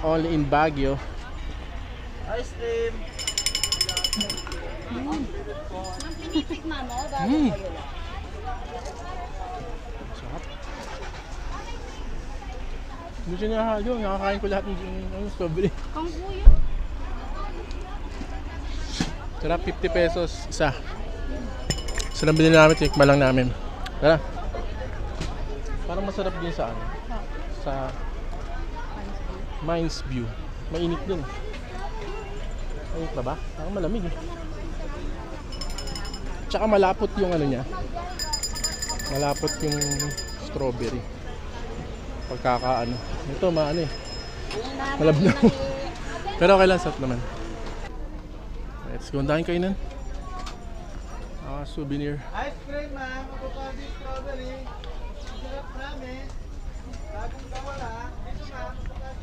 Only in Baguio. Ice cream. Sarap. Hindi siya nakahalo. Nakakain ko lahat ng strawberry. Kang kuya. Sarap, 50 pesos isa. Isa lang binili namin, tikma lang namin. Tara. Parang masarap din sa ano? Sa Mines View. Mainit din. Mainit ba ba? Parang malamig eh. Tsaka malapot yung ano niya. Malapot yung strawberry. Pagkakaano. Ito maano eh. Malabnaw. Pero okay lang, sarap naman. Let's go. Ang daming kainan. Souvenir. Ice cream, ma'am. Avocado strawberry. Sarap namin. Bagong gawa lang. Dito, ma'am.